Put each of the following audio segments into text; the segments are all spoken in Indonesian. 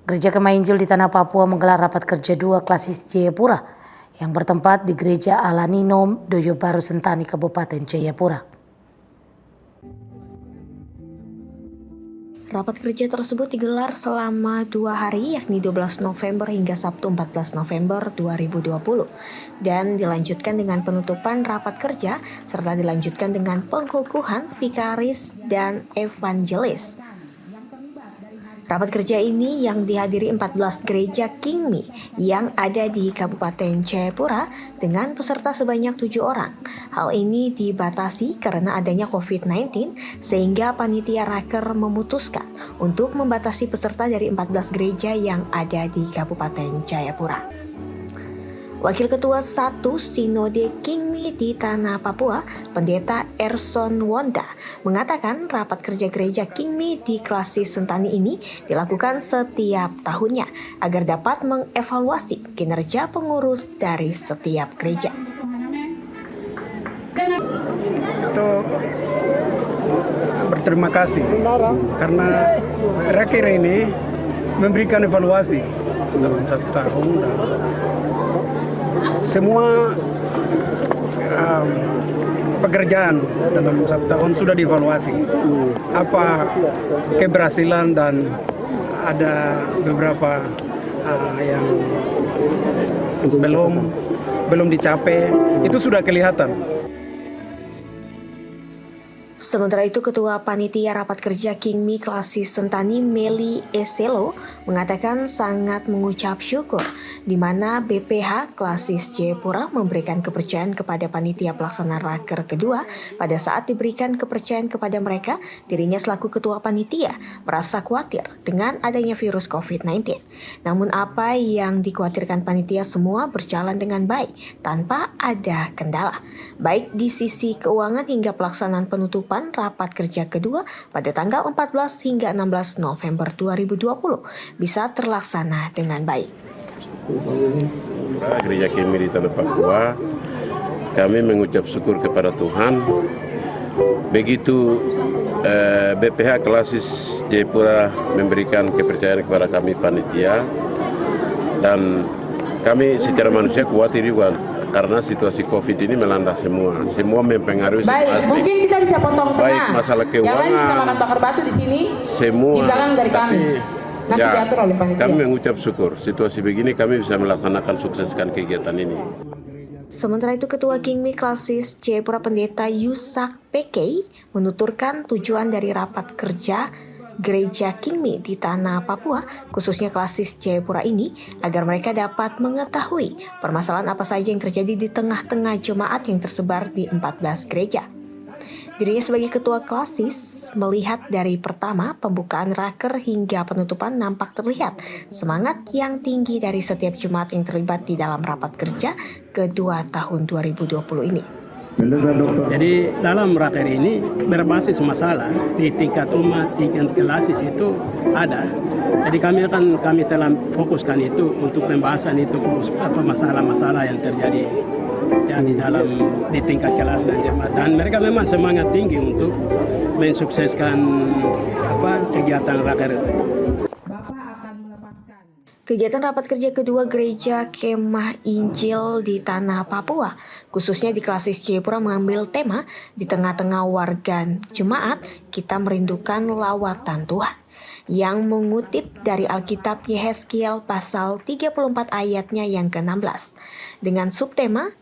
Gereja Kemah Injil di Tanah Papua menggelar rapat kerja 2 klasis Jayapura yang bertempat di Gereja Alanino, Doyo Baru Sentani, Kabupaten Jayapura. Rapat kerja tersebut digelar selama 2 hari, yakni 12 November hingga Sabtu 14 November 2020, dan dilanjutkan dengan penutupan rapat kerja serta dilanjutkan dengan pengukuhan vikaris dan evangelis. Rapat kerja ini yang dihadiri 14 gereja Kingmi yang ada di Kabupaten Jayapura dengan peserta sebanyak 7 orang. Hal ini dibatasi karena adanya COVID-19 sehingga panitia raker memutuskan untuk membatasi peserta dari 14 gereja yang ada di Kabupaten Jayapura. Wakil Ketua 1 Sinode Kingmi di Tanah Papua, Pendeta Erson Wonda, mengatakan rapat kerja gereja Kingmi di klasis Sentani ini dilakukan setiap tahunnya agar dapat mengevaluasi kinerja pengurus dari setiap gereja. Itu berterima kasih karena raker ini memberikan evaluasi dalam 1 tahun dan semua pekerjaan dalam 1 tahun sudah dievaluasi. Apa keberhasilan dan ada beberapa yang belum dicapai, itu sudah kelihatan. Sementara itu, Ketua Panitia Rapat Kerja Kingmi Klasis Sentani Meli Eselo mengatakan sangat mengucap syukur di mana BPH Klasis Jayapura memberikan kepercayaan kepada Panitia Pelaksana Raker kedua. Pada saat diberikan kepercayaan kepada mereka, dirinya selaku Ketua Panitia merasa khawatir dengan adanya virus COVID-19. Namun apa yang dikhawatirkan Panitia semua berjalan dengan baik tanpa ada kendala, baik di sisi keuangan hingga pelaksanaan penutupan rapat kerja kedua pada tanggal 14 hingga 16 November 2020 bisa terlaksana dengan baik. Gereja Kingmi di Tanah Papua, kami mengucap syukur kepada Tuhan. Begitu BPH Klasis Jayapura memberikan kepercayaan kepada kami panitia, dan kami secara manusia khawatir juga karena situasi COVID ini melanda semua mempengaruhi. Baik, mungkin kita bisa potong tengah. Baik masalah keuangan. Yang lain bisa makan bakar batu di sini. Semua. Di belakang dari kami. Nanti diatur oleh panitia. Kami mengucap syukur. Situasi begini kami bisa melaksanakan sukseskan kegiatan ini. Sementara itu, Ketua Kingmi Klasis Jayapura Pendeta Yusak Pekei menuturkan tujuan dari rapat kerja Gereja Kingmi di Tanah Papua, khususnya klasis Jayapura ini, agar mereka dapat mengetahui permasalahan apa saja yang terjadi di tengah-tengah jemaat yang tersebar di 14 gereja. Dirinya sebagai ketua klasis melihat dari pertama pembukaan raker hingga penutupan nampak terlihat semangat yang tinggi dari setiap jemaat yang terlibat di dalam rapat kerja kedua tahun 2020 ini. Jadi dalam raker ini berbasis masalah di tingkat umat, tingkat klasis itu ada. Jadi kami telah fokuskan itu untuk pembahasan itu masalah-masalah yang terjadi ya, di tingkat kelas dan jemaat. Dan mereka memang semangat tinggi untuk mensukseskan kegiatan raker. Kegiatan rapat kerja kedua Gereja Kemah Injil di Tanah Papua, khususnya di klasis Jayapura, mengambil tema di tengah-tengah warga jemaat, kita merindukan lawatan Tuhan, yang mengutip dari Alkitab Yehezkiel pasal 34 ayatnya yang ke-16. Dengan subtema,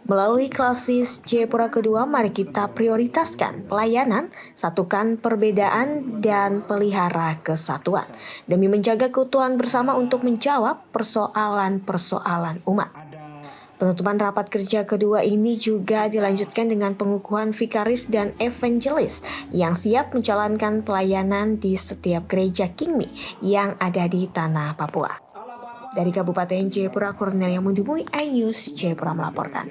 melalui klasis Jayapura kedua, mari kita prioritaskan pelayanan, satukan perbedaan, dan pelihara kesatuan demi menjaga keutuhan bersama untuk menjawab persoalan-persoalan umat. Penutupan rapat kerja kedua ini juga dilanjutkan dengan pengukuhan vikaris dan evangelis yang siap menjalankan pelayanan di setiap gereja Kingmi yang ada di Tanah Papua. Dari Kabupaten Jayapura, Cornelia Mundumui, iNews Jayapura melaporkan.